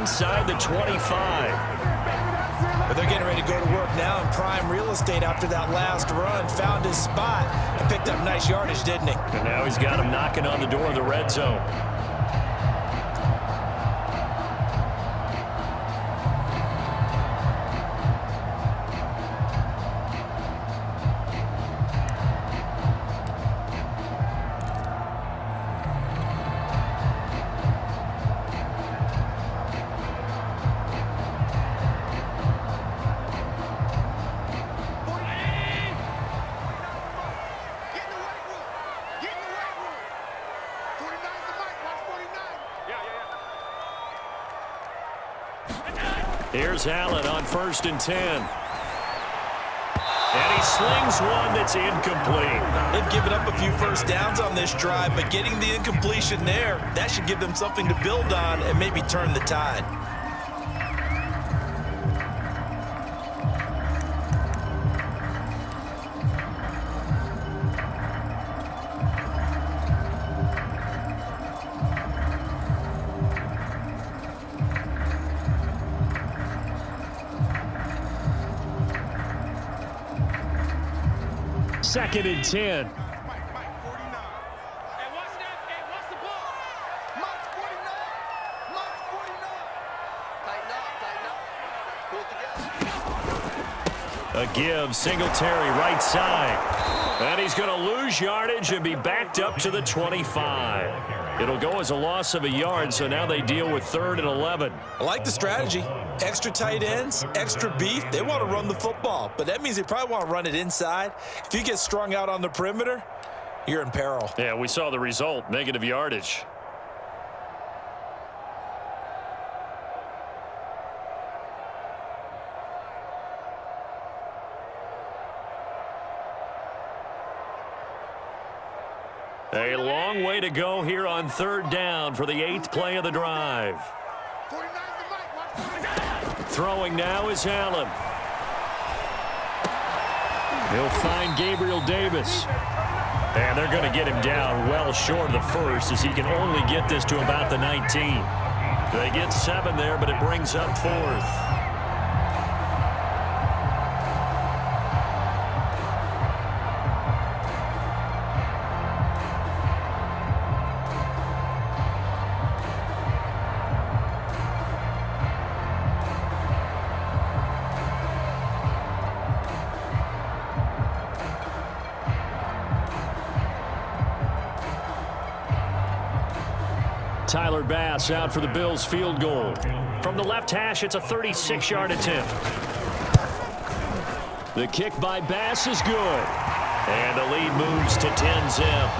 inside the 25. But they're getting ready to go to work now in prime real estate after that last run. Found his spot and picked up nice yardage, didn't he? And now he's got him knocking on the door of the red zone. Here's Allen on 1st and 10. And he slings one that's incomplete. They've given up a few first downs on this drive, but getting the incompletion there, that should give them something to build on and maybe turn the tide. Second and 10. A give, Singletary right side. And he's going to lose yardage and be backed up to the 25. It'll go as a loss of a yard, so now they deal with 3rd and 11. I like the strategy. Extra tight ends, extra beef. They want to run the football, but that means they probably want to run it inside. If you get strung out on the perimeter, you're in peril. Yeah, we saw the result, negative yardage. A long way to go here on 3rd down for the 8th play of the drive. Throwing now is Allen. He'll find Gabriel Davis. And they're going to get him down well short of the first, as he can only get this to about the 19. They get 7 there, but it brings up 4th. Tyler Bass out for the Bills field goal. From the left hash, it's a 36-yard attempt. The kick by Bass is good. And the lead moves to 10-zip.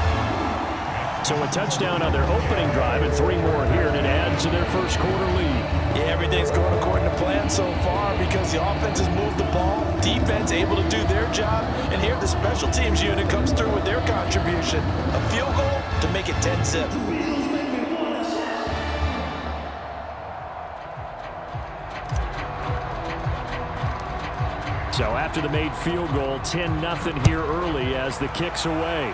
So a touchdown on their opening drive and 3 more here, and it adds to their first quarter lead. Yeah, everything's going according to plan so far because the offense has moved the ball, defense able to do their job, and here the special teams unit comes through with their contribution. A field goal to make it 10-zip. So after the made field goal, 10-0 here early as the kick's away.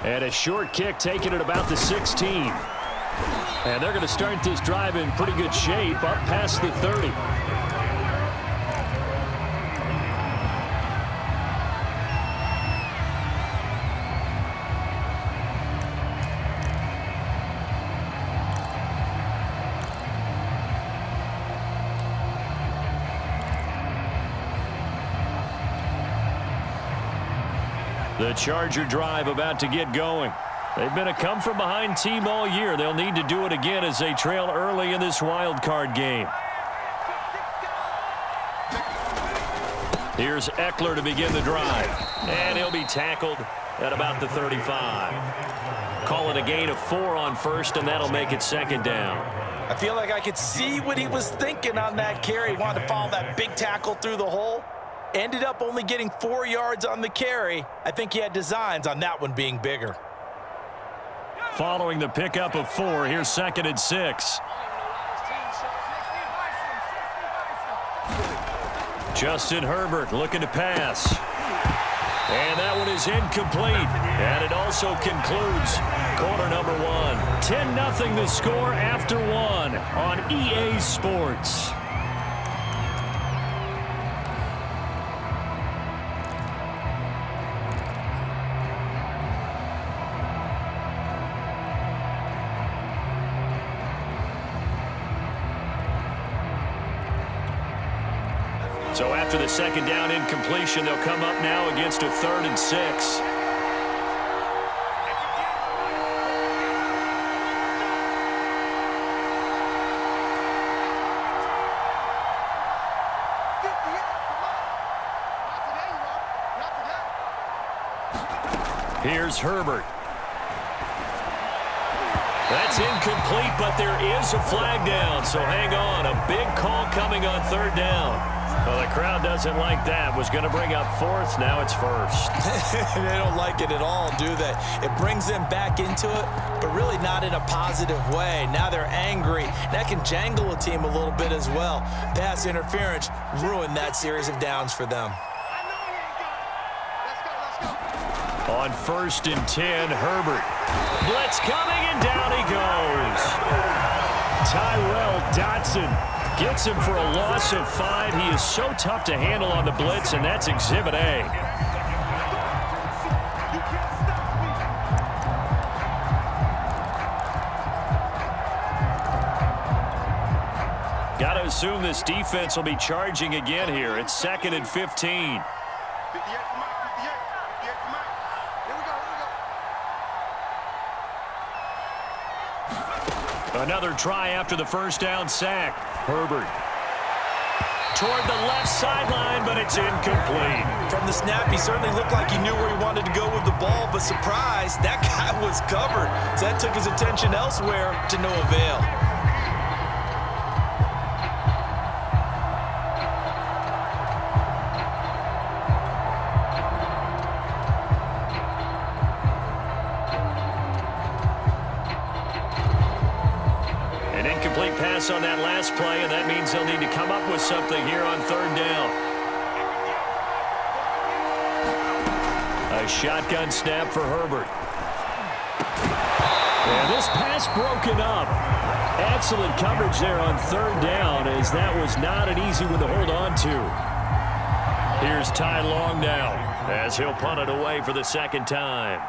And a short kick taken at about the 16. And they're going to start this drive in pretty good shape up past the 30. The Charger drive about to get going. They've been a come-from-behind team all year. They'll need to do it again as they trail early in this wild card game. Here's Eckler to begin the drive. And he'll be tackled at about the 35. Call it a gain of 4 on first, and that'll make it 2nd down. I feel like I could see what he was thinking on that carry. He wanted to follow that big tackle through the hole. Ended up only getting 4 yards on the carry. I think he had designs on that one being bigger. Following the pickup of 4, here's 2nd and 6. Justin Herbert looking to pass. And that one is incomplete. And it also concludes quarter number 1. 10-0 the score after 1. EA Sports. So after the second down incompletion, they'll come up now against a 3rd and 6. Here's Herbert. That's incomplete, but there is a flag down, so hang on. A big call coming on 3rd down. Well, the crowd doesn't like that. Was going to bring up 4th. Now it's 1st. They don't like it at all, do they? It brings them back into it, but really not in a positive way. Now they're angry. That can jangle a team a little bit as well. Pass interference ruined that series of downs for them. On 1st and 10, Herbert. Blitz coming, and down he goes. Tyrell Dotson gets him for a loss of 5. He is so tough to handle on the blitz, and that's Exhibit A. Got to assume this defense will be charging again here. It's 2nd and 15. Another try after the 1st down sack. Herbert toward the left sideline, but it's incomplete. From the snap, he certainly looked like he knew where he wanted to go with the ball, but surprise, that guy was covered. So that took his attention elsewhere to no avail. Pass on that last play, and that means they'll need to come up with something here on 3rd down. A shotgun snap for Herbert. And this pass broken up. Excellent coverage there on 3rd down, as that was not an easy one to hold on to. Here's Ty Long now, as he'll punt it away for the 2nd time.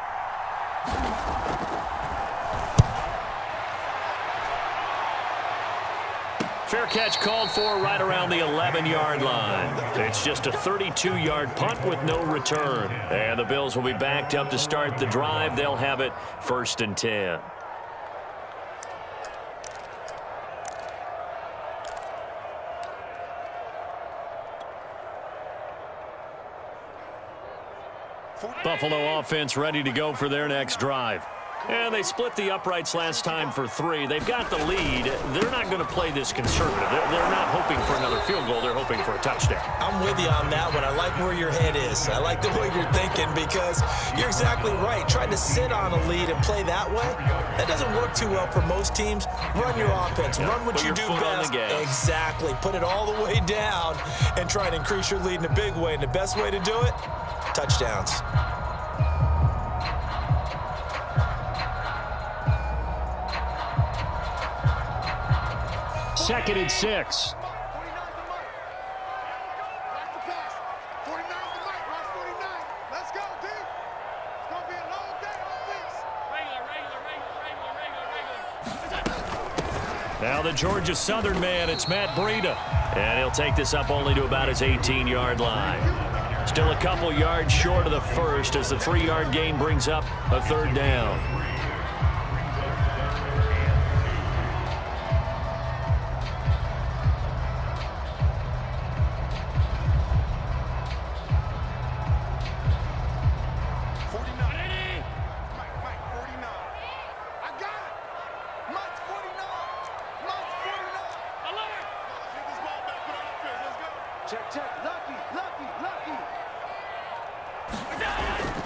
Fair catch called for right around the 11-yard line. It's just a 32-yard punt with no return. And the Bills will be backed up to start the drive. They'll have it 1st and 10. Buffalo offense ready to go for their next drive. And they split the uprights last time for 3. They've got the lead. They're not going to play this conservative. They're not hoping for another field goal. They're hoping for a touchdown. I'm with you on that one. I like where your head is. I like the way you're thinking, because you're exactly right. Trying to sit on a lead and play that way, that doesn't work too well for most teams. Run your offense. Run what you do best. Exactly. Put it all the way down and try and increase your lead in a big way. And the best way to do it, touchdowns. 2nd and 6. Now the Georgia Southern man, it's Matt Breida. And he'll take this up only to about his 18-yard line. Still a couple yards short of the first as the 3-yard gain brings up a 3rd down.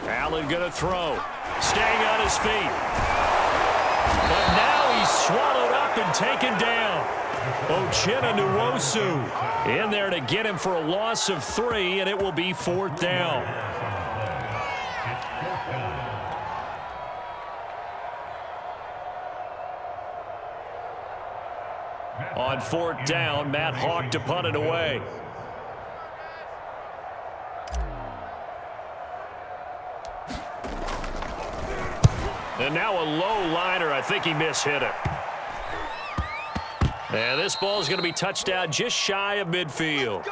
Allen going to throw. Staying on his feet. But now he's swallowed up and taken down. Uchenna Nwosu in there to get him for a loss of 3, and it will be 4th down. On fourth down, Matt Hawk to punt it away. And now a low liner. I think he mishit it. And this ball is going to be touched down just shy of midfield.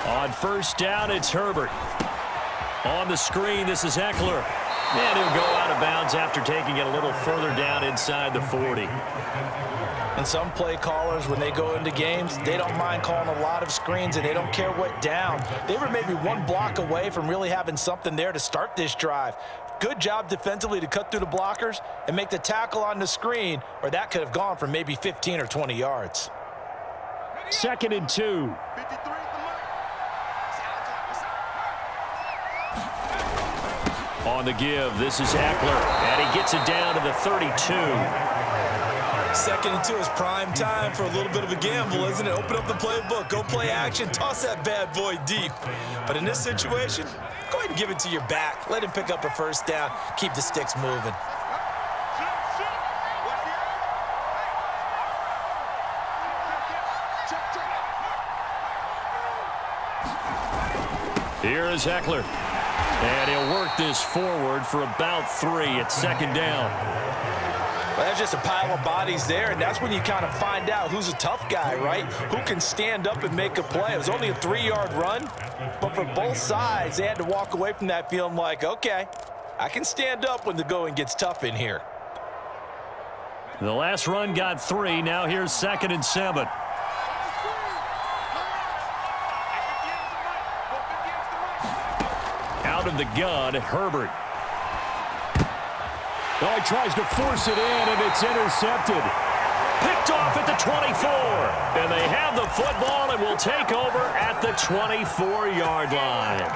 On first down, it's Herbert. On the screen, this is Eckler. And he'll go out of bounds after taking it a little further down inside the 40. And some play callers, when they go into games, they don't mind calling a lot of screens, and they don't care what down. They were maybe one block away from really having something there to start this drive. Good job defensively to cut through the blockers and make the tackle on the screen, or that could have gone for maybe 15 or 20 yards. 2nd and 2. On the give, this is Eckler, and he gets it down to the 32. 2nd and 2 is prime time for a little bit of a gamble, isn't it? Open up the playbook, go play action, toss that bad boy deep. But in this situation, go ahead and give it to your back. Let him pick up a first down, keep the sticks moving. Here is Eckler. And he'll work this forward for about 3 at 2nd down. Well, that's just a pile of bodies there, and that's when you kind of find out who's a tough guy, right? Who can stand up and make a play. It was only a 3-yard run, but for both sides, they had to walk away from that feeling like, okay, I can stand up when the going gets tough in here. The last run got 3. Now here's 2nd and 7. Out of the gun, Herbert. Oh, he tries to force it in, and it's intercepted. Picked off at the 24. And they have the football and will take over at the 24-yard line.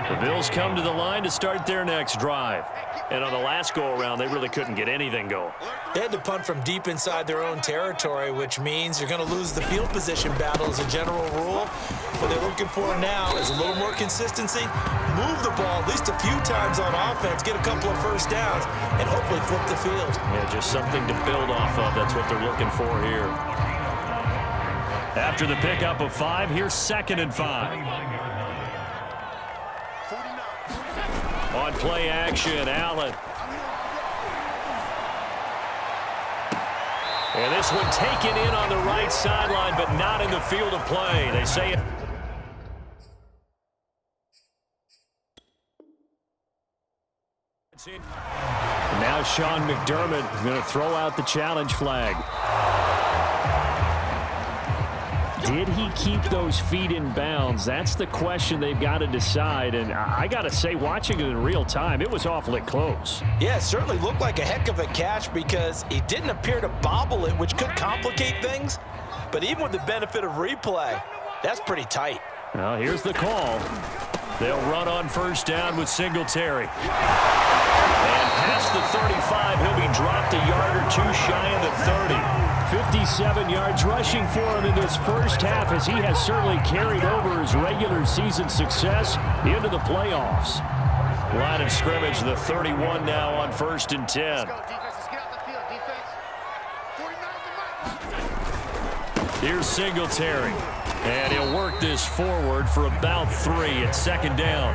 The Bills come to the line to start their next drive. And on the last go-around, they really couldn't get anything going. They had to punt from deep inside their own territory, which means you're going to lose the field position battle as a general rule. What they're looking for now is a little more consistency, move the ball at least a few times on offense, get a couple of first downs, and hopefully flip the field. Yeah, just something to build off of. That's what they're looking for here. After the pickup of 5, here's 2nd and 5. On play action, Allen. And this one taken in on the right sideline, but not in the field of play. They say it. And now Sean McDermott is going to throw out the challenge flag. Did he keep those feet in bounds? That's the question they've got to decide. And I got to say, watching it in real time, it was awfully close. Yeah, it certainly looked like a heck of a catch because he didn't appear to bobble it, which could complicate things. But even with the benefit of replay, that's pretty tight. Well, here's the call. They'll run on first down with Singletary. And past the 35, he'll be dropped a yard or 2 shy of the 30. 57 yards rushing for him in this first half, as he has certainly carried over his regular season success into the playoffs. Line of scrimmage, the 31 now on 1st and 10. Here's Singletary. And he'll work this forward for about 3 at 2nd down.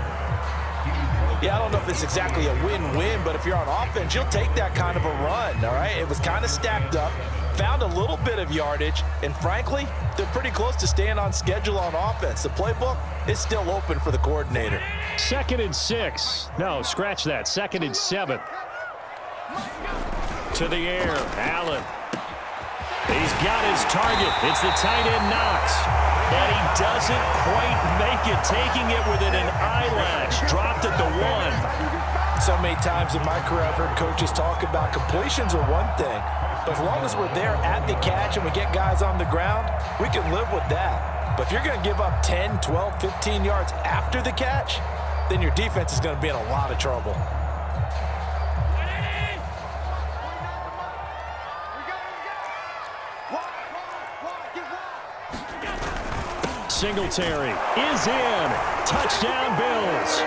Yeah, I don't know if it's exactly a win-win, but if you're on offense, you'll take that kind of a run, all right? It was kind of stacked up, found a little bit of yardage, and frankly, they're pretty close to staying on schedule on offense. The playbook is still open for the coordinator. 2nd and 6. No, scratch that. 2nd and 7. To the air, Allen. He's got his target. It's the tight end Knox. And he doesn't quite make it, taking it within an eyelash. Dropped at the 1. So many times in my career, I've heard coaches talk about completions are one thing, but as long as we're there at the catch and we get guys on the ground, we can live with that. But if you're going to give up 10, 12, 15 yards after the catch, then your defense is going to be in a lot of trouble. Singletary is in. Touchdown, Bills.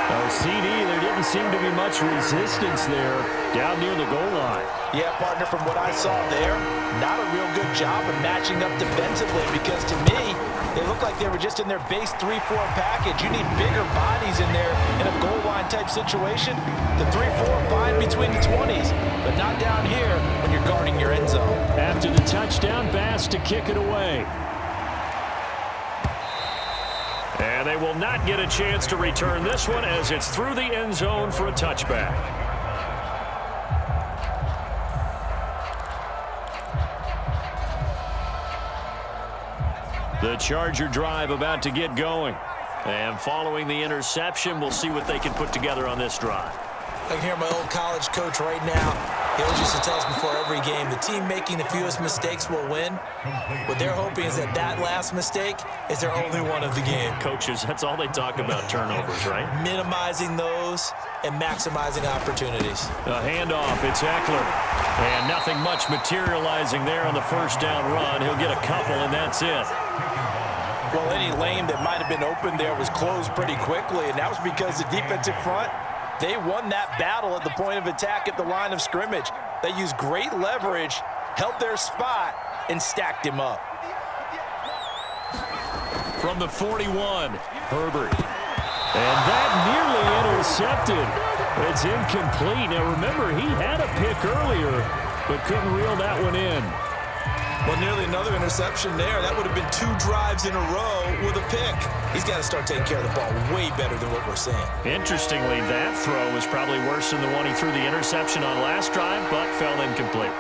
Oh, CD, there didn't seem to be much resistance there down near the goal line. Yeah, partner, from what I saw there, not a real good job of matching up defensively because to me, they looked like they were just in their base 3-4 package. You need bigger bodies in there in a goal line type situation. The 3-4 fine between the 20s, but not down here when you're guarding your end zone. After the touchdown, Bass to kick it away. And they will not get a chance to return this one as it's through the end zone for a touchback. The Charger drive about to get going. And following the interception, we'll see what they can put together on this drive. I can hear my old college coach right now. He always used to tell us before every game, the team making the fewest mistakes will win. What they're hoping is that that last mistake is their only one of the game. Coaches, that's all they talk about, turnovers, right? Minimizing those and maximizing opportunities. A handoff, it's Eckler. And nothing much materializing there on the first down run. He'll get a couple, and that's it. Well, any lane that might have been open there was closed pretty quickly, and that was because the defensive front, they won that battle at the point of attack at the line of scrimmage. They used great leverage, held their spot, and stacked him up. From the 41, Herbert. And that nearly intercepted. It's incomplete. Now, remember, he had a pick earlier, but couldn't reel that one in. Well, nearly another interception there. That would have been 2 drives in a row with a pick. He's got to start taking care of the ball way better than what we're seeing. Interestingly, that throw was probably worse than the one he threw the interception on last drive, but fell incomplete.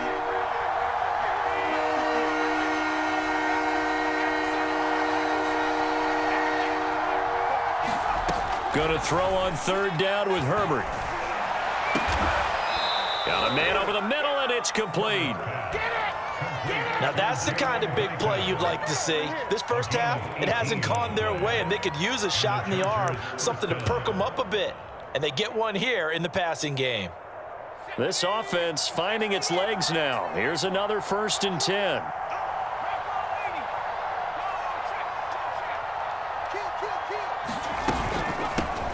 Going to throw on third down with Herbert. Got a man over the middle, and it's complete. Now that's the kind of big play you'd like to see. This first half, it hasn't gone their way, and they could use a shot in the arm, something to perk them up a bit. And they get one here in the passing game. This offense finding its legs now. Here's another 1st and 10.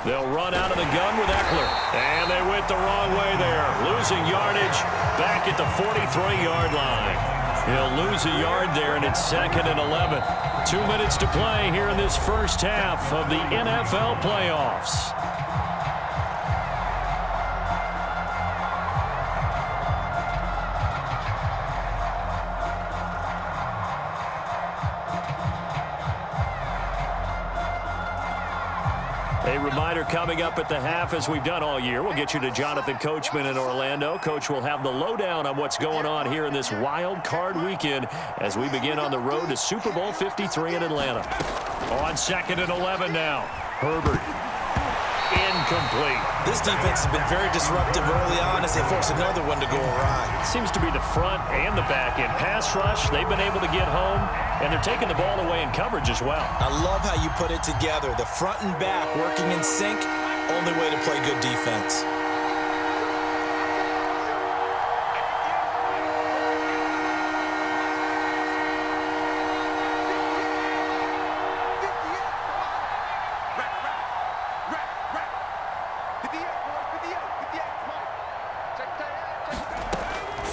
They'll run out of the gun with Eckler. And they went the wrong way there. Losing yardage back at the 43-yard line. He'll lose a yard there, and it's 2nd and 11. 2 minutes to play here in this first half of the NFL playoffs. A reminder coming up at the half, as we've done all year. We'll get you to Jonathan Coachman in Orlando. Coach will have the lowdown on what's going on here in this wild card weekend as we begin on the road to Super Bowl 53 in Atlanta. On 2nd and 11 now. Herbert. Incomplete. This defense has been very disruptive early on as they force another one to go awry. Seems to be the front and the back end. Pass rush, they've been able to get home, and they're taking the ball away in coverage as well. I love how you put it together. The front and back working in sync, only way to play good defense.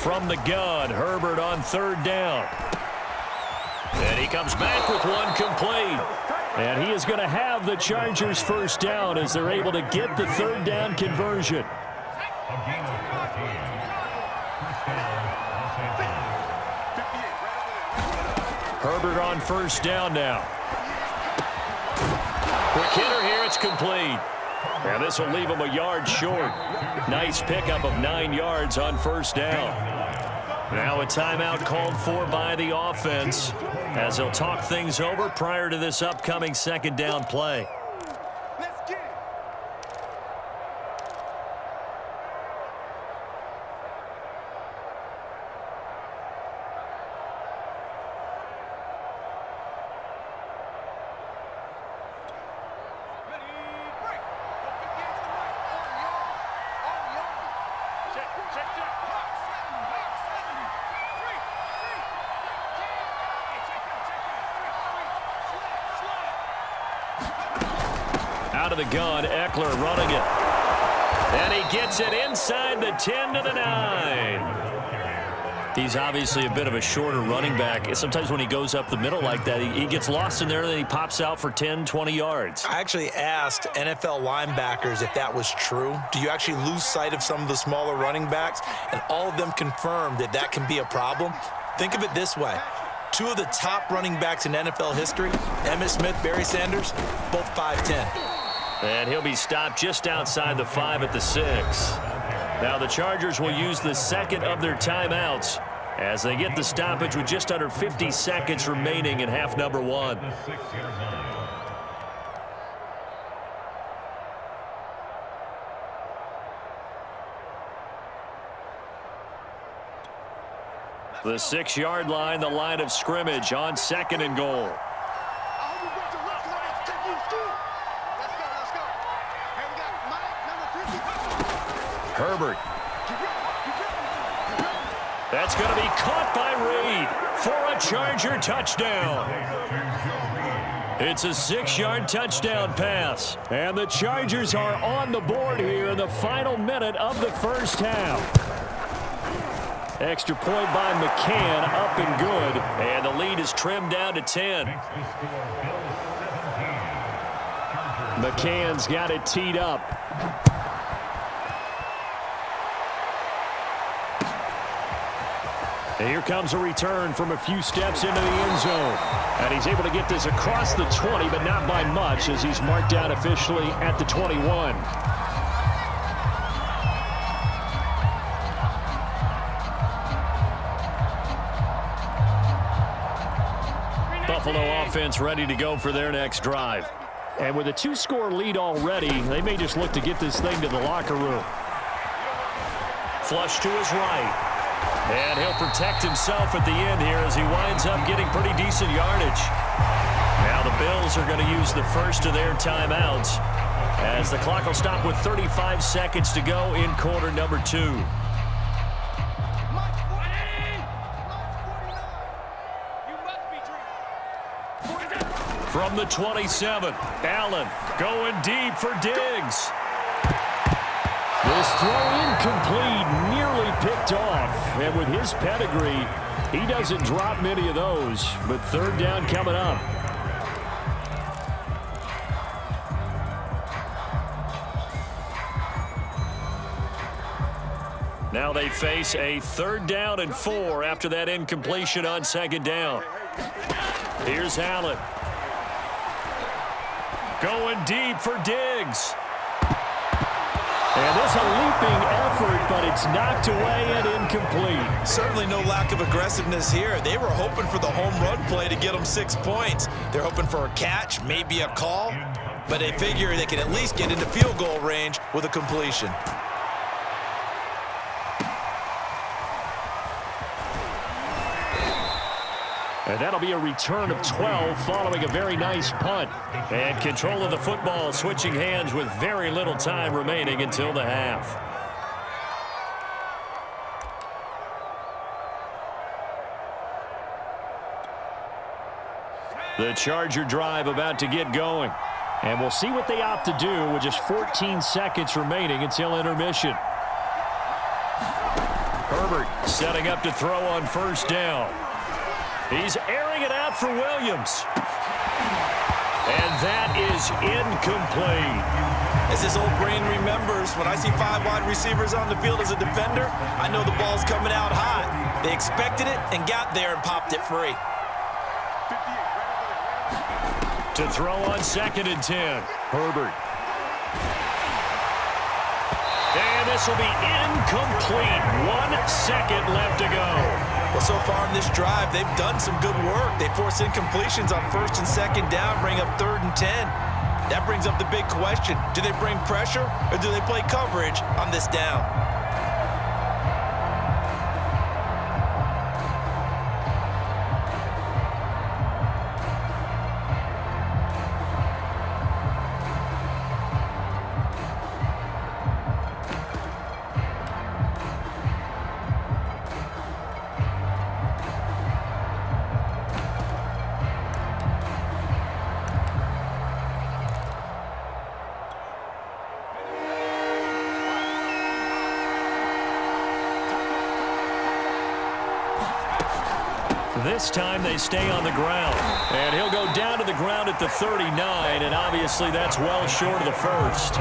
From the gun, Herbert on 3rd down. And he comes back with one complete. And he is going to have the Chargers' 1st down as they're able to get the 3rd down conversion. Herbert on 1st down now. Quick hitter here, it's complete. And this will leave him a yard short. Nice pickup of 9 yards on 1st down. Now a timeout called for by the offense as they'll talk things over prior to this upcoming 2nd down play. Out of the gun, Eckler running it. And he gets it inside the 10 to the 9. He's obviously a bit of a shorter running back. Sometimes when he goes up the middle like that, he gets lost in there, and then he pops out for 10, 20 yards. I actually asked NFL linebackers if that was true. Do you actually lose sight of some of the smaller running backs? And all of them confirmed that that can be a problem. Think of it this way. Two of the top running backs in NFL history, Emmitt Smith, Barry Sanders, both 5'10". And he'll be stopped just outside the 5 at the 6. Now the Chargers will use the second of their timeouts as they get the stoppage with just under 50 seconds remaining in half number 1. The 6-yard line, the line of scrimmage on 2nd and goal. Herbert. That's going to be caught by Reed for a Charger touchdown. It's a 6-yard touchdown pass. And the Chargers are on the board here in the final minute of the first half. Extra point by McCann, up and good. And the lead is trimmed down to 10. McCann's got it teed up. And here comes a return from a few steps into the end zone. And he's able to get this across the 20, but not by much, as he's marked down officially at the 21. Buffalo offense ready to go for their next drive. And with a 2-score lead already, they may just look to get this thing to the locker room. Flush to his right. And he'll protect himself at the end here as he winds up getting pretty decent yardage. Now the Bills are going to use the first of their timeouts as the clock will stop with 35 seconds to go in quarter number 2. From the 27, Allen going deep for Diggs. This throw incomplete, nearly picked off. And with his pedigree, he doesn't drop many of those. But third down coming up. Now they face a 3rd down and 4 after that incompletion on 2nd down. Here's Allen. Going deep for Diggs. And there's a leaping effort, but it's knocked away and incomplete. Certainly no lack of aggressiveness here. They were hoping for the home run play to get them 6 points. They're hoping for a catch, maybe a call, but they figure they can at least get into field goal range with a completion. And that'll be a return of 12 following a very nice punt. And control of the football switching hands with very little time remaining until the half. The Charger drive about to get going. And we'll see what they opt to do with just 14 seconds remaining until intermission. Herbert setting up to throw on 1st down. He's airing it out for Williams. And that is incomplete. As his old brain remembers, when I see 5 wide receivers on the field as a defender, I know the ball's coming out hot. They expected it and got there and popped it free. To throw on 2nd and 10. Herbert. And this will be incomplete. 1 second left to go. Well, so far in this drive, they've done some good work. They force incompletions on 1st and 2nd down, bring up 3rd and 10. That brings up the big question. Do they bring pressure or do they play coverage on this down? This time they stay on the ground. And he'll go down to the ground at the 39, and obviously that's well short of the first.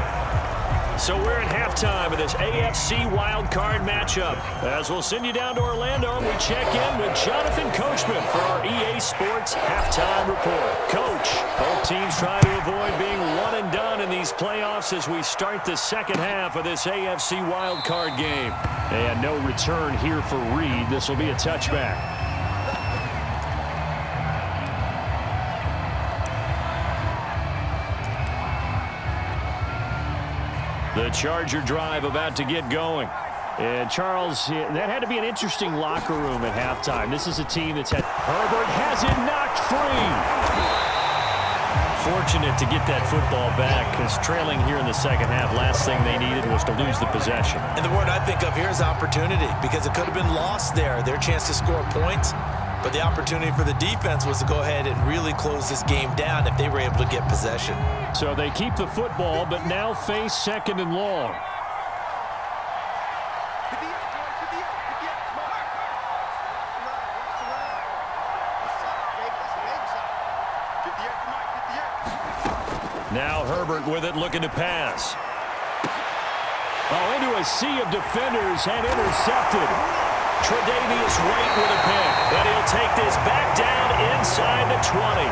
So we're at halftime of this AFC wildcard matchup. As we'll send you down to Orlando, and we check in with Jonathan Coachman for our EA Sports Halftime Report. Coach, both teams try to avoid being one and done in these playoffs as we start the second half of this AFC wildcard game. And no return here for Reed. This will be a touchback. The Charger drive about to get going. And Charles, that had to be an interesting locker room at halftime. This is a team that's had Herbert has it knocked free. Fortunate to get that football back because trailing here in the second half, last thing they needed was to lose the possession. And the word I think of here is opportunity because it could have been lost there. Their chance to score points. But the opportunity for the defense was to go ahead and really close this game down if they were able to get possession. So they keep the football, but now face second and long. Now Herbert with it, looking to pass. Oh, into a sea of defenders and intercepted. Tre'Davious White with a pick, and he'll take this back down inside the 20.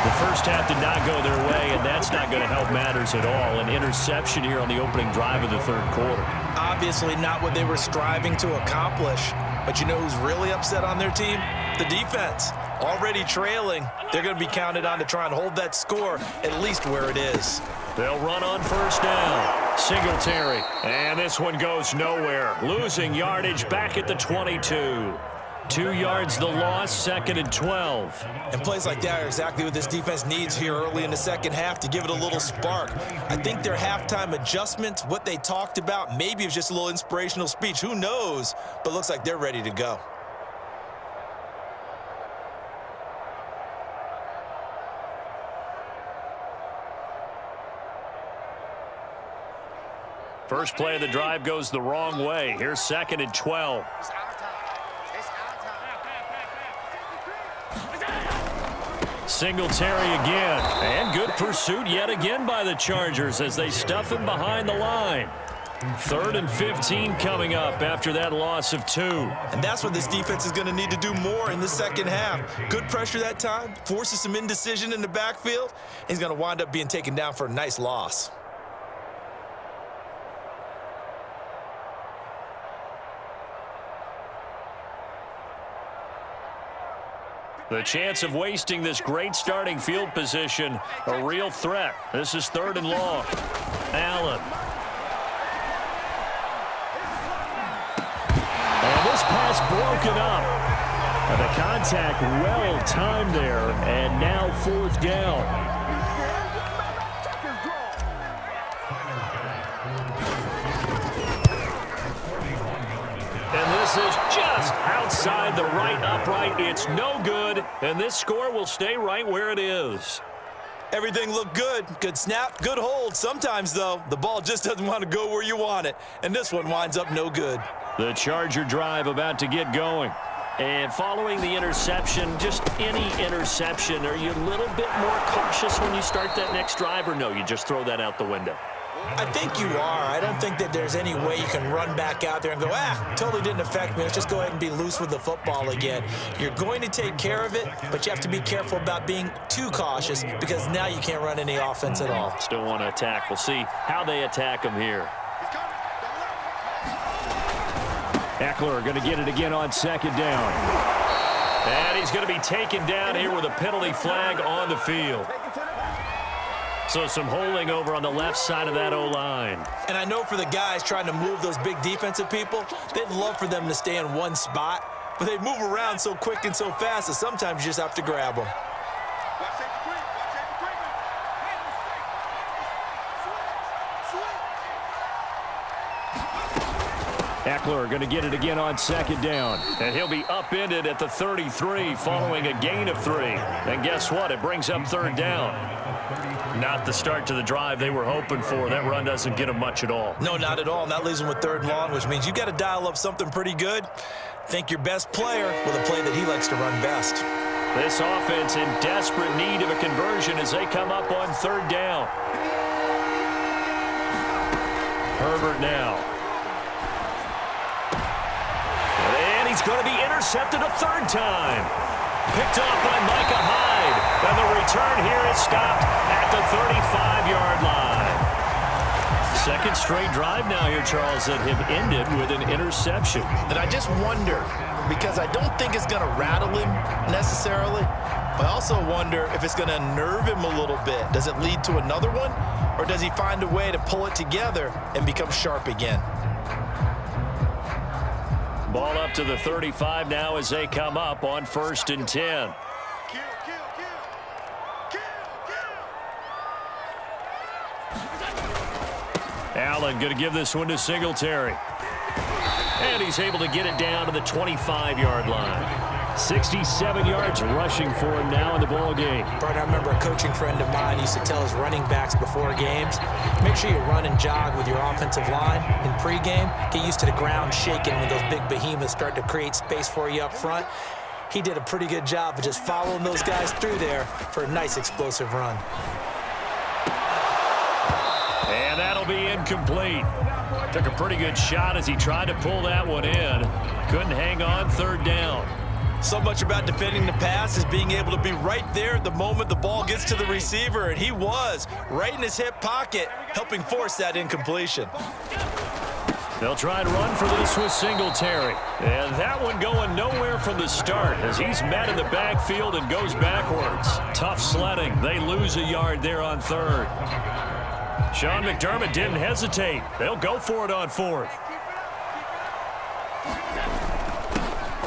The first half did not go their way, and that's not going to help matters at all. An interception here on the opening drive of the third quarter. Obviously not what they were striving to accomplish. But you know who's really upset on their team? The defense. Already trailing. They're going to be counted on to try and hold that score at least where it is. They'll run on first down. Singletary. And this one goes nowhere. Losing yardage back at the 22. 2 yards the loss, second and 12. And plays like that are exactly what this defense needs here early in the second half to give it a little spark. I think their halftime adjustments, what they talked about, maybe it was just a little inspirational speech. Who knows? But looks like they're ready to go. First play of the drive goes the wrong way. Here's second and 12. Singletary again. And good pursuit yet again by the Chargers as they stuff him behind the line. 3rd and 15 coming up after that loss of 2. And that's what this defense is going to need to do more in the second half. Good pressure that time, forces some indecision in the backfield. He's going to wind up being taken down for a nice loss. The chance of wasting this great starting field position, a real threat. This is 3rd and long. Allen. And this pass broken up. And the contact well timed there, and now 4th down. And this is just outside the right upright. It's no good, and this score will stay right where it is. Everything looked good. Good snap, good hold. Sometimes, though, the ball just doesn't want to go where you want it, and this one winds up no good. The Charger drive about to get going. And following the interception, just any interception, are you a little bit more cautious when you start that next drive, or no, you just throw that out the window? I think you are. I don't think that there's any way you can run back out there and go, totally didn't affect me. Let's just go ahead and be loose with the football again. You're going to take care of it, but you have to be careful about being too cautious because now you can't run any offense at all. Still want to attack. We'll see how they attack them here. Eckler going to get it again on 2nd down. And he's going to be taken down here with a penalty flag on the field. So some holding over on the left side of that O-line. And I know for the guys trying to move those big defensive people, they'd love for them to stay in one spot, but they move around so quick and so fast that sometimes you just have to grab them. Eckler going to get it again on 2nd down. And he'll be upended at the 33 following a gain of 3. And guess what? It brings up 3rd down. Not the start to the drive they were hoping for. That run doesn't get them much at all. No, not at all. And that leaves them with 3rd and long, which means you got to dial up something pretty good. Think your best player with a play that he likes to run best. This offense in desperate need of a conversion as they come up on 3rd down. Herbert now. And he's going to be intercepted a 3rd time. Picked off by Micah Hyde. And the return here is stopped at the 35-yard line. 2nd straight drive now here, Charles, that have ended with an interception. And I just wonder, because I don't think it's going to rattle him necessarily, but I also wonder if it's going to nerve him a little bit. Does it lead to another one, or does he find a way to pull it together and become sharp again? Ball up to the 35 now as they come up on 1st and 10. Allen going to give this one to Singletary. And he's able to get it down to the 25-yard line. 67 yards rushing for him now in the ball game. Bart, I remember a coaching friend of mine used to tell his running backs before games, make sure you run and jog with your offensive line in pregame. Get used to the ground shaking when those big behemoths start to create space for you up front. He did a pretty good job of just following those guys through there for a nice explosive run. And that'll be incomplete. Took a pretty good shot as he tried to pull that one in. Couldn't hang on 3rd down. So much about defending the pass is being able to be right there at the moment the ball gets to the receiver, and he was right in his hip pocket, helping force that incompletion. They'll try to run for this with Singletary. And that one going nowhere from the start as he's met in the backfield and goes backwards. Tough sledding. They lose a yard there on 3rd. Sean McDermott didn't hesitate. They'll go for it on 4th.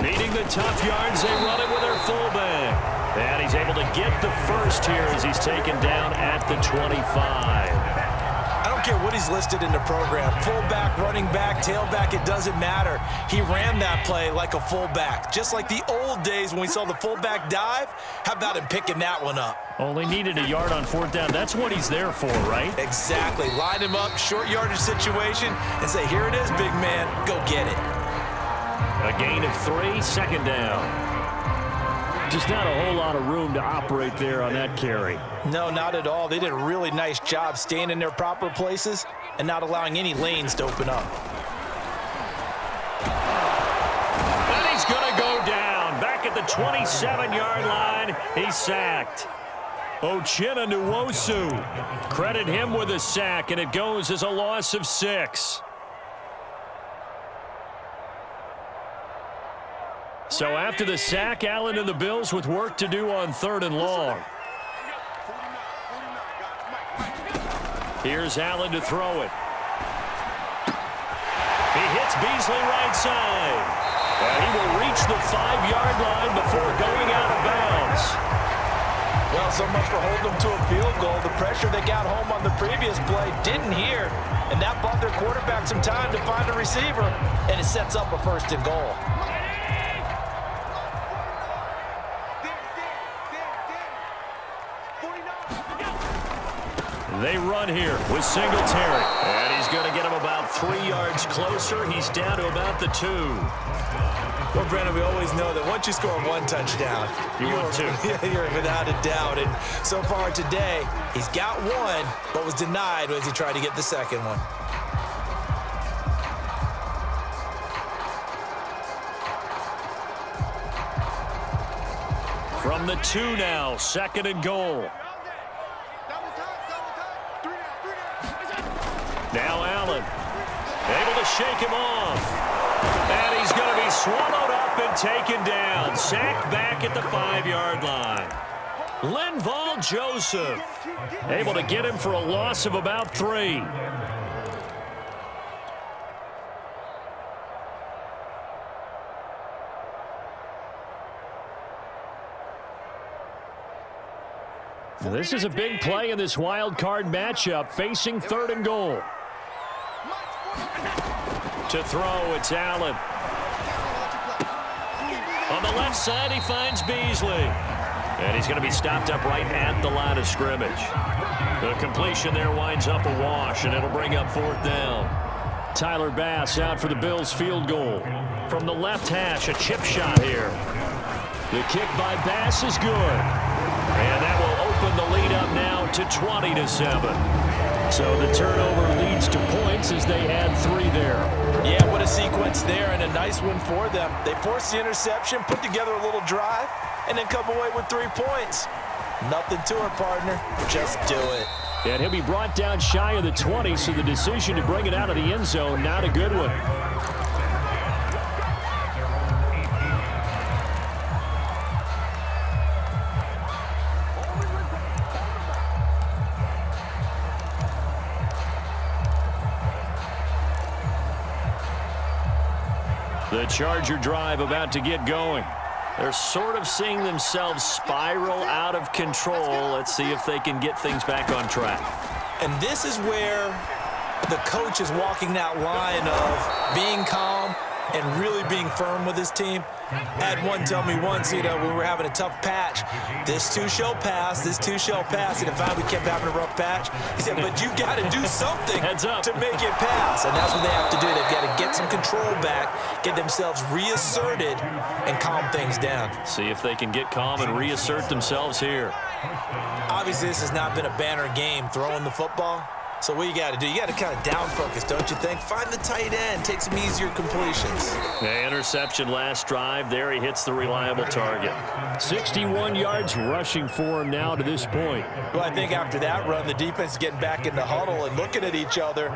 Needing the tough yards, they run it with their fullback. And he's able to get the first here as he's taken down at the 25. I don't care what he's listed in the program. Fullback, running back, tailback, it doesn't matter. He ran that play like a fullback. Just like the old days when we saw the fullback dive. How about him picking that one up? Only needed a yard on 4th down. That's what he's there for, right? Exactly. Line him up, short yardage situation, and say, here it is, big man. Go get it. A gain of 3, 2nd down. Just not a whole lot of room to operate there on that carry. No, not at all. They did a really nice job staying in their proper places and not allowing any lanes to open up. And he's going to go down. Back at the 27-yard line, he's sacked. Uchenna Nwosu. Credit him with a sack, and it goes as a loss of 6. So after the sack, Allen and the Bills with work to do on 3rd and long. Here's Allen to throw it. He hits Beasley right side. And he will reach the 5-yard line before going out of bounds. Well, so much for holding them to a field goal. The pressure they got home on the previous play didn't hear, and that bought their quarterback some time to find a receiver, and it sets up a 1st and goal. They run here with Singletary. And he's going to get him about 3 yards closer. He's down to about the 2. Well, Brandon, we always know that once you score 1 touchdown, you're without a doubt. And so far today, he's got 1, but was denied as he tried to get the 2nd one. From the 2 now, 2nd and goal. Now Allen, able to shake him off. And he's going to be swallowed up and taken down. Sacked back at the 5-yard line. Linval Joseph, able to get him for a loss of about 3. This is a big play in this wild card matchup, facing 3rd and goal. To throw, it's Allen. On the left side, he finds Beasley. And he's going to be stopped up right at the line of scrimmage. The completion there winds up a wash, and it'll bring up 4th down. Tyler Bass out for the Bills field goal. From the left hash, a chip shot here. The kick by Bass is good. And that will open the lead up now to 20-7. So the turnover leads to points as they had 3 there. Yeah, what a sequence there, and a nice one for them. They forced the interception, put together a little drive, and then come away with 3 points. Nothing to it, partner. Just do it. And he'll be brought down shy of the 20, so the decision to bring it out of the end zone, not a good one. The Charger drive about to get going. They're sort of seeing themselves spiral out of control. Let's see if they can get things back on track. And this is where the coach is walking that line of being calm and really being firm with his team. I had one tell me once, when we were having a tough patch, this too shall pass, this too shall pass, and if we kept having a rough patch, he said, but you got to do something to make it pass, and that's what they have to do. They've got to get some control back, get themselves reasserted, and calm things down. See if they can get calm and reassert themselves here. Obviously, this has not been a banner game throwing the football. So what you got to do, you got to kind of down focus, don't you think? Find the tight end, take some easier completions. The interception last drive. There he hits the reliable target. 61 yards rushing for him now to this point. Well, I think after that run, the defense is getting back in the huddle and looking at each other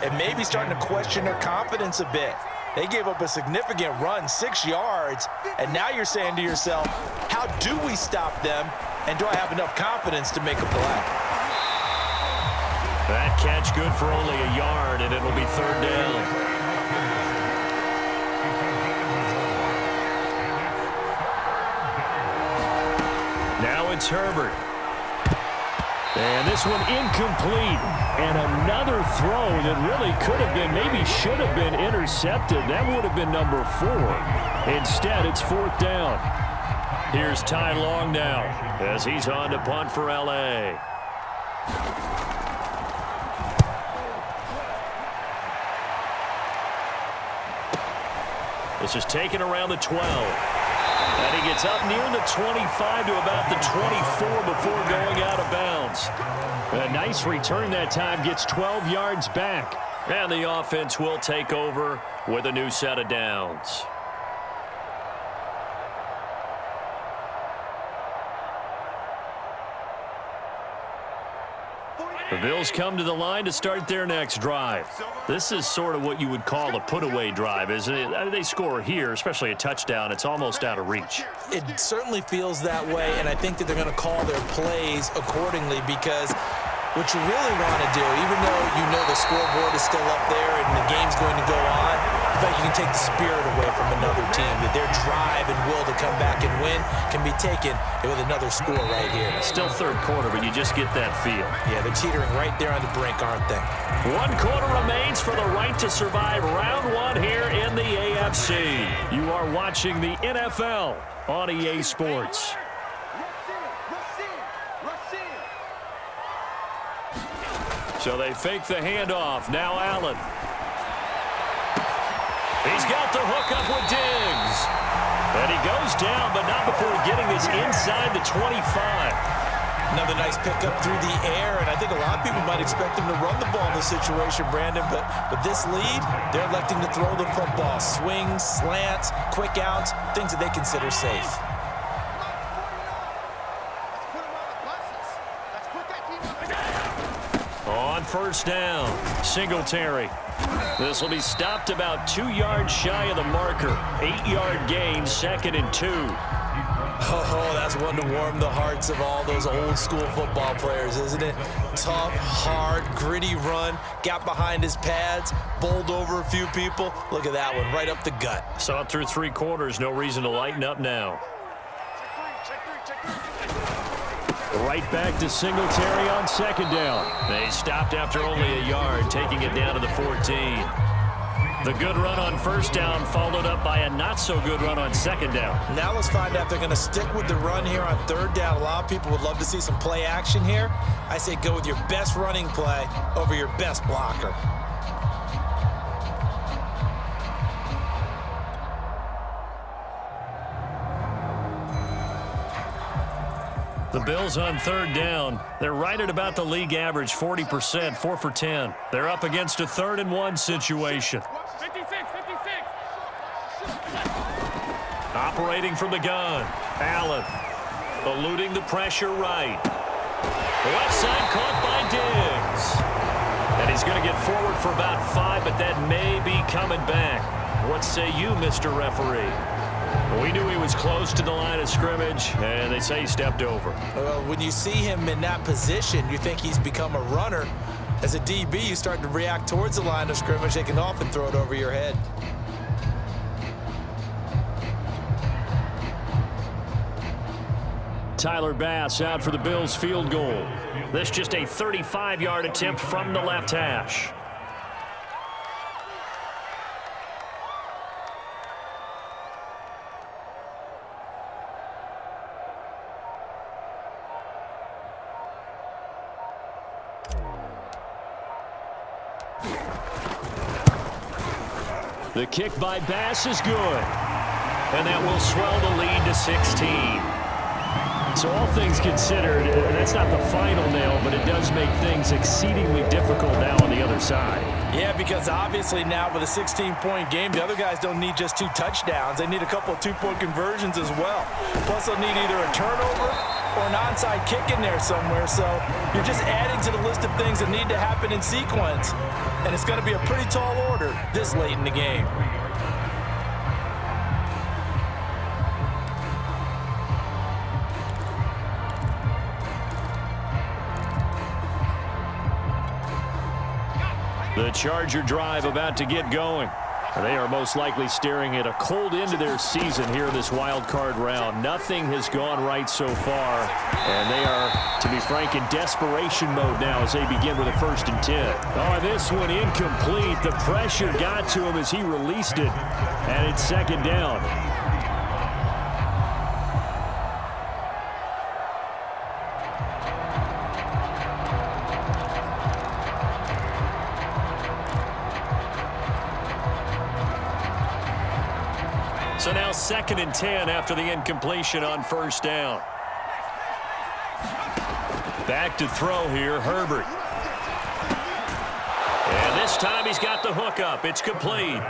and maybe starting to question their confidence a bit. They gave up a significant run, 6 yards, and now you're saying to yourself, how do we stop them, and do I have enough confidence to make a play? That catch good for only a yard, and it'll be 3rd down. Now it's Herbert. And this one incomplete. And another throw that really could have been, maybe should have been intercepted. That would have been number 4. Instead, it's 4th down. Here's Ty Long now as he's on to punt for L.A. This is taken around the 12. And he gets up near the 25 to about the 24 before going out of bounds. A nice return that time, gets 12 yards back. And the offense will take over with a new set of downs. The Bills come to the line to start their next drive. This is sort of what you would call a put-away drive, isn't it? They score here, especially a touchdown. It's almost out of reach. It certainly feels that way, and I think that they're going to call their plays accordingly because what you really want to do, even though you know the scoreboard is still up there and the game's going to go on, I think you can take the spirit away from another team, that their drive and will to come back and win can be taken with another score right here. Still 3rd quarter, but you just get that feel. Yeah, they're teetering right there on the brink, aren't they? 1 quarter remains for the right to survive round 1 here in the AFC. You are watching the NFL on EA Sports. So they fake the handoff. Now Allen. He's got the hook up with Diggs. And he goes down, but not before getting this inside the 25. Another nice pickup through the air, and I think a lot of people might expect them to run the ball in this situation, Brandon, but with this lead, they're electing to throw the football. Swings, slants, quick outs, things that they consider safe. On 1st down, Singletary. This will be stopped about 2 yards shy of the marker. 8-yard gain, 2nd and 2. Oh, that's one to warm the hearts of all those old school football players, isn't it? Tough, hard, gritty run, got behind his pads, bowled over a few people. Look at that one, right up the gut. Saw it through 3 quarters, no reason to lighten up now. Right back to Singletary on 2nd down. They stopped after only a yard, taking it down to the 14. The good run on first down followed up by a not-so-good run on second down. Now let's find out if they're going to stick with the run here on third down. A lot of people would love to see some play action here. I say go with your best running play over your best blocker. The Bills on third down. They're right at about the league average, 40%, 4 for 10. They're up against a 3rd and 1 situation. 56. Operating from the gun. Allen eluding the pressure right. Left side caught by Diggs. And he's going to get forward for about 5, but that may be coming back. What say you, Mr. Referee? We knew he was close to the line of scrimmage, and they say he stepped over. Well, when you see him in that position, you think he's become a runner. As a DB, you start to react towards the line of scrimmage. They can often throw it over your head. Tyler Bass out for the Bills field goal. This just a 35-yard attempt from the left hash. The kick by Bass is good. And that will swell the lead to 16. So all things considered, that's not the final nail, but it does make things exceedingly difficult now on the other side. Yeah, because obviously now with a 16-point game, the other guys don't need just 2 touchdowns. They need a couple of 2-point conversions as well. Plus, they'll need either a turnover or an onside kick in there somewhere. So you're just adding to the list of things that need to happen in sequence. And it's going to be a pretty tall order this late in the game. The Charger drive about to get going. They are most likely staring at a cold end to their season here in this wild card round. Nothing has gone right so far, and they are, to be frank, in desperation mode now as they begin with a 1st and 10. Oh, this one incomplete. The pressure got to him as he released it, and it's 2nd down. So now 2nd and 10 after the incompletion on 1st down. Back to throw here, Herbert. And this time he's got the hook up. It's complete.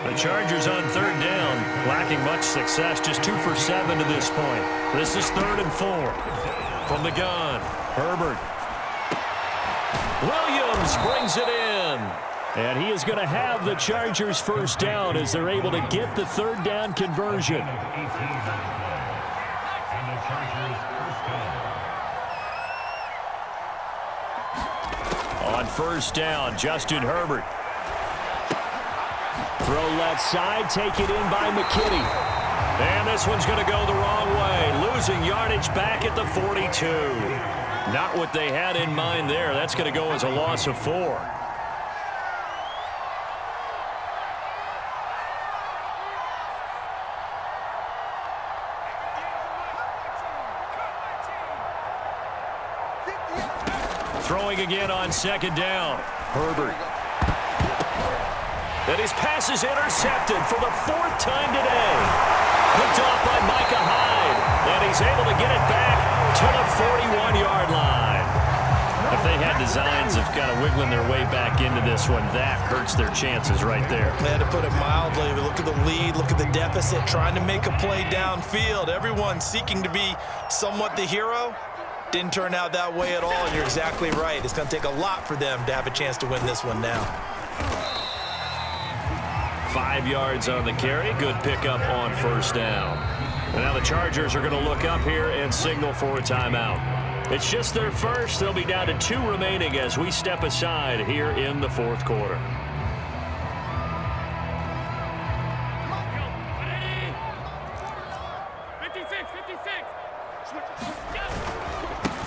The Chargers on 3rd down, lacking much success, just 2 for 7 to this point. This is 3rd and 4. From the gun, Herbert. Williams brings it in. And he is going to have the Chargers 1st down as they're able to get the 3rd down conversion. On 1st down, Justin Herbert. Throw left side, take it in by McKinney. And this one's going to go the wrong way, losing yardage back at the 42. Not what they had in mind there. That's going to go as a loss of 4. Throwing again on 2nd down. Herbert. And his pass is intercepted for the 4th time today. Picked off by Micah Hyde. And he's able to get it back to the 41-yard line. If they had designs of kind of wiggling their way back into this one, that hurts their chances right there. They had to put it mildly. Look at the lead, look at the deficit, trying to make a play downfield. Everyone seeking to be somewhat the hero. Didn't turn out that way at all, and you're exactly right. It's going to take a lot for them to have a chance to win this one now. 5 yards on the carry. Good pickup on 1st down. And now the Chargers are going to look up here and signal for a timeout. It's just their first. They'll be down to 2 remaining as we step aside here in the 4th quarter.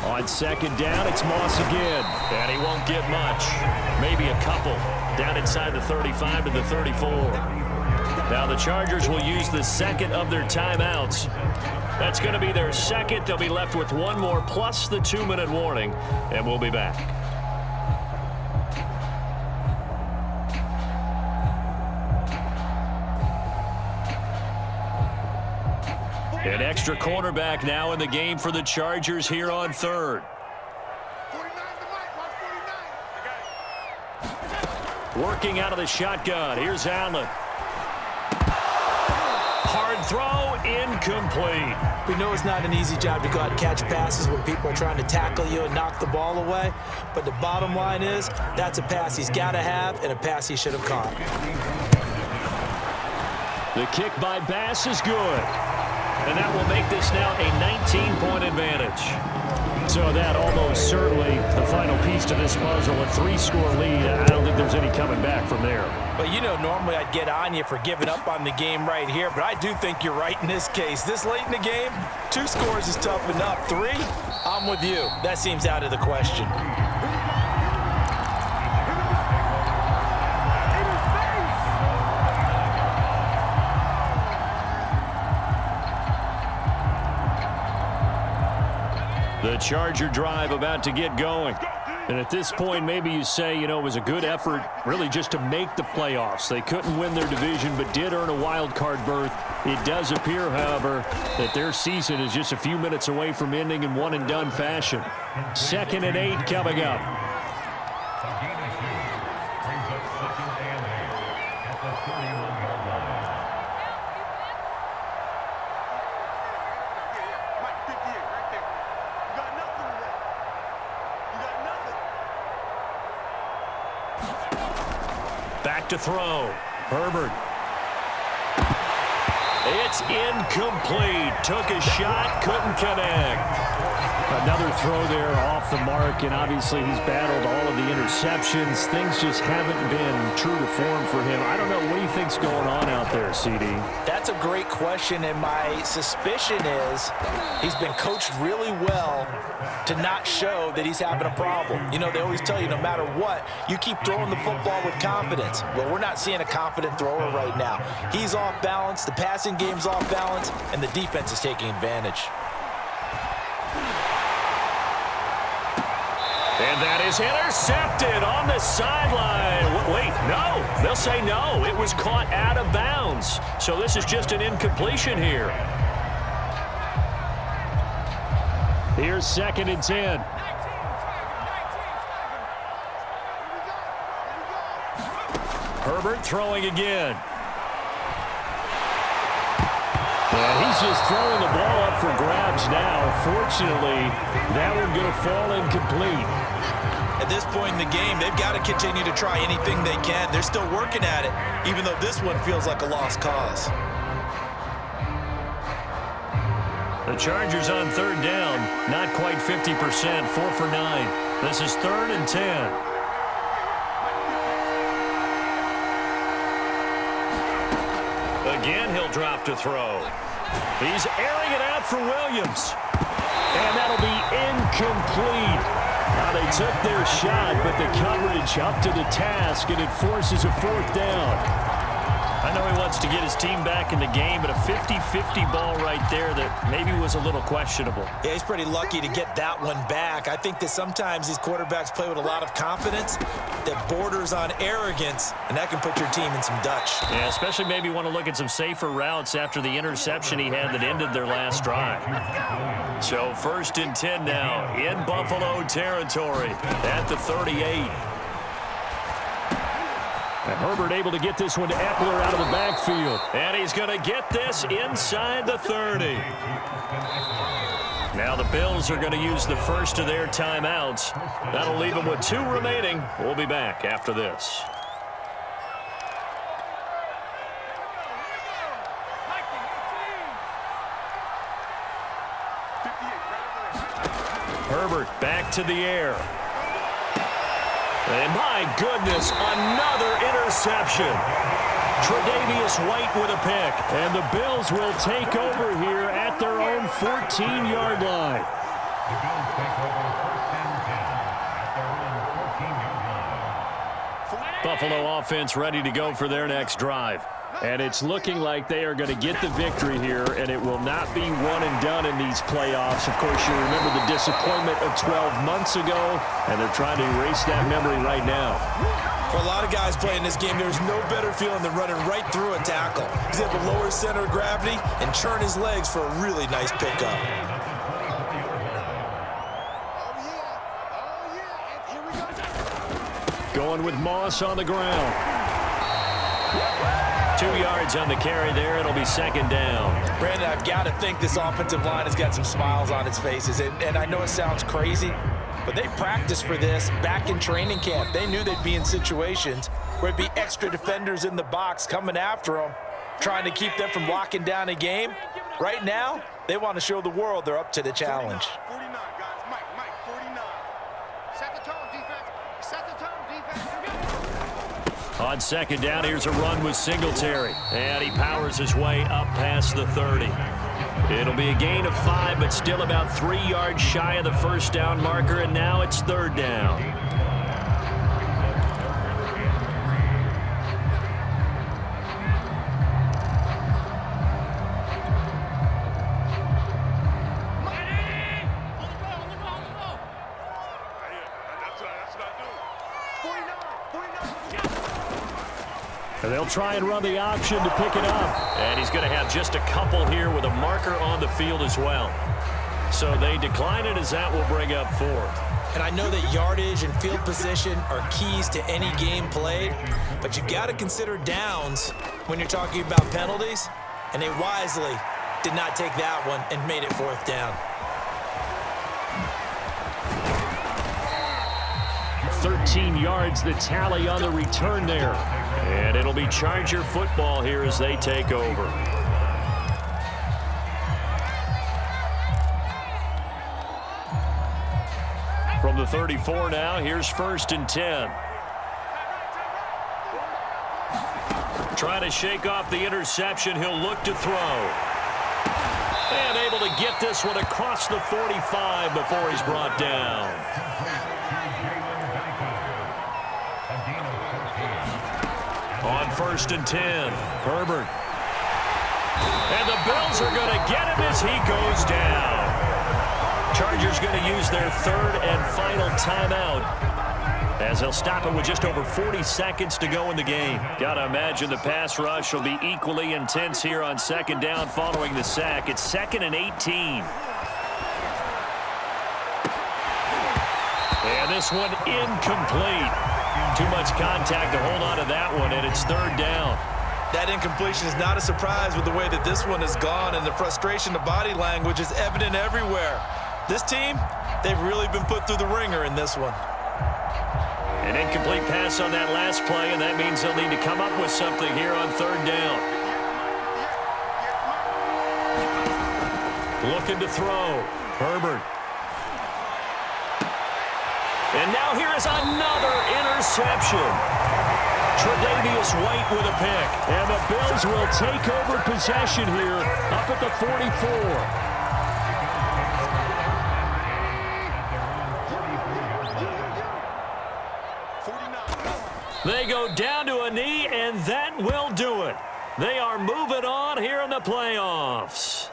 On On second down, it's Moss again. And he won't get much. Maybe a couple. Down inside the 35 to the 34. Now the Chargers will use the second of their timeouts. That's going to be their second. They'll be left with one more plus the 2-minute warning. And we'll be back. An extra cornerback now in the game for the Chargers here on third. Working out of the shotgun. Here's Allen. Hard throw, incomplete. We know it's not an easy job to go out and catch passes when people are trying to tackle you and knock the ball away. But the bottom line is, that's a pass he's got to have and a pass he should have caught. The kick by Bass is good. And that will make this now a 19-point advantage. So that almost certainly the final piece to this puzzle. A 3-score lead. I don't think there's any coming back from there. But, you know, normally I'd get on you for giving up on the game right here. But I do think you're right in this case. This late in the game, 2 scores is tough enough. 3, I'm with you. That seems out of the question. The Charger drive about to get going. And at this point, maybe you say, you know, it was a good effort really just to make the playoffs. They couldn't win their division but did earn a wild card berth. It does appear, however, that their season is just a few minutes away from ending in one-and-done fashion. 2nd and 8 coming up. Back to throw. Herbert. It's incomplete. Took a shot, couldn't connect. Another throw there off the mark, and obviously he's battled all of the interceptions. Things just haven't been true to form for him. I don't know. What do you think's going on out there, CD? That's a great question, and my suspicion is he's been coached really well to not show that he's having a problem. You know, they always tell you no matter what, you keep throwing the football with confidence. Well, we're not seeing a confident thrower right now. He's off balance, the passing game's off balance, and the defense is taking advantage. And that is intercepted on the sideline. Wait, no. They'll say no. It was caught out of bounds. So this is just an incompletion here. Here's 2nd and 10. Herbert throwing again. And he's just throwing the ball up for grabs now. Fortunately, that one going to fall incomplete. At this point in the game, they've got to continue to try anything they can. They're still working at it, even though this one feels like a lost cause. The Chargers on 3rd down, not quite 50%, 4 for 9. This is 3rd and 10. Again, he'll drop to throw. He's airing it out for Williams. And that'll be incomplete. Now they took their shot, but the coverage up to the task, and it forces a 4th down. I know he wants to get his team back in the game, but a 50-50 ball right there that maybe was a little questionable. Yeah, he's pretty lucky to get that one back. I think that sometimes these quarterbacks play with a lot of confidence that borders on arrogance, and that can put your team in some Dutch. Yeah, especially maybe want to look at some safer routes after the interception he had that ended their last drive. So 1st and 10 now in Buffalo territory at the 38. And Herbert able to get this one to Eckler out of the backfield. And he's going to get this inside the 30. Now the Bills are going to use the first of their timeouts. That'll leave them with 2 remaining. We'll be back after this. Herbert back to the air. And my goodness, another interception. Tre'Davious White with a pick. And the Bills will take over here at their own 14-yard line. Buffalo offense ready to go for their next drive. And it's looking like they are going to get the victory here, and it will not be one and done in these playoffs. Of course, you remember the disappointment of 12 months ago, and they're trying to erase that memory right now. For a lot of guys playing this game, there's no better feeling than running right through a tackle. He's able to lower his center of gravity and churn his legs for a really nice pickup. Going with Moss on the ground. 2 yards on the carry there. It'll be second down. Brandon, I've got to think this offensive line has got some smiles on its faces. And I know it sounds crazy, but they practiced for this back in training camp. They knew they'd be in situations where it'd be extra defenders in the box coming after them, trying to keep them from locking down a game. Right now, they want to show the world they're up to the challenge. 49, guys. Mike, 49. Set the tone, defense. Set the tone, defense. On second down, here's a run with Singletary. And he powers his way up past the 30. It'll be a gain of 5, but still about 3 yards shy of the first down marker, and now it's third down. And they'll try and run the option to pick it up. And he's going to have just a couple here with a marker on the field as well. So they decline it as that will bring up fourth. And I know that yardage and field position are keys to any game played, but you've got to consider downs when you're talking about penalties. And they wisely did not take that one and made it fourth down. 13 yards the tally on the return there. And it'll be Charger football here as they take over. From the 34 now, here's first and 10. Trying to shake off the interception. He'll look to throw. And able to get this one across the 45 before he's brought down. On first and 10, Herbert. And the Bills are going to get him as he goes down. Chargers going to use their third and final timeout as they'll stop it with just over 40 seconds to go in the game. Got to imagine the pass rush will be equally intense here on second down following the sack. It's second and 18. And this one incomplete. Too much contact to hold on to that one, and it's third down. That incompletion is not a surprise with the way that this one has gone, and the frustration, the body language is evident everywhere. This team, they've really been put through the ringer in this one. An incomplete pass on that last play, and that means they'll need to come up with something here on third down. Looking to throw. Herbert. And now here is another interception. Tre'Davious White with a pick. And the Bills will take over possession here up at the 44. They go down to a knee, and that will do it. They are moving on here in the playoffs.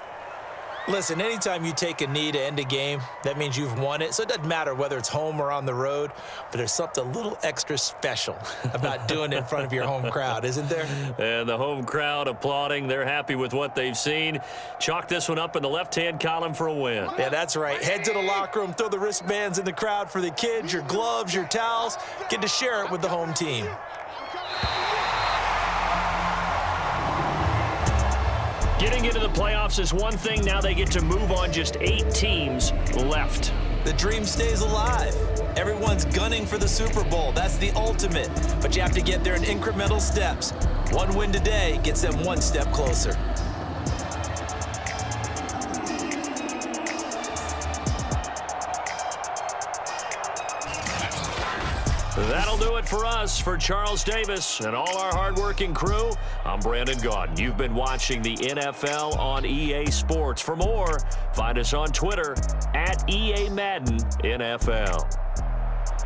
Listen, anytime you take a knee to end a game, that means you've won it. So it doesn't matter whether it's home or on the road, but there's something a little extra special about doing it in front of your home crowd, isn't there? And the home crowd applauding. They're happy with what they've seen. Chalk this one up in the left-hand column for a win. Yeah, that's right. Head to the locker room, throw the wristbands in the crowd for the kids, your gloves, your towels. Get to share it with the home team. Getting into the playoffs is one thing. Now they get to move on. Just 8 teams left. The dream stays alive. Everyone's gunning for the Super Bowl. That's the ultimate. But you have to get there in incremental steps. One win today gets them one step closer. That'll do it for us. For Charles Davis and all our hardworking crew, I'm Brandon Gaudin. You've been watching the NFL on EA Sports. For more, find us on Twitter at EA Madden NFL.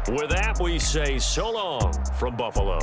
With that, we say so long from Buffalo.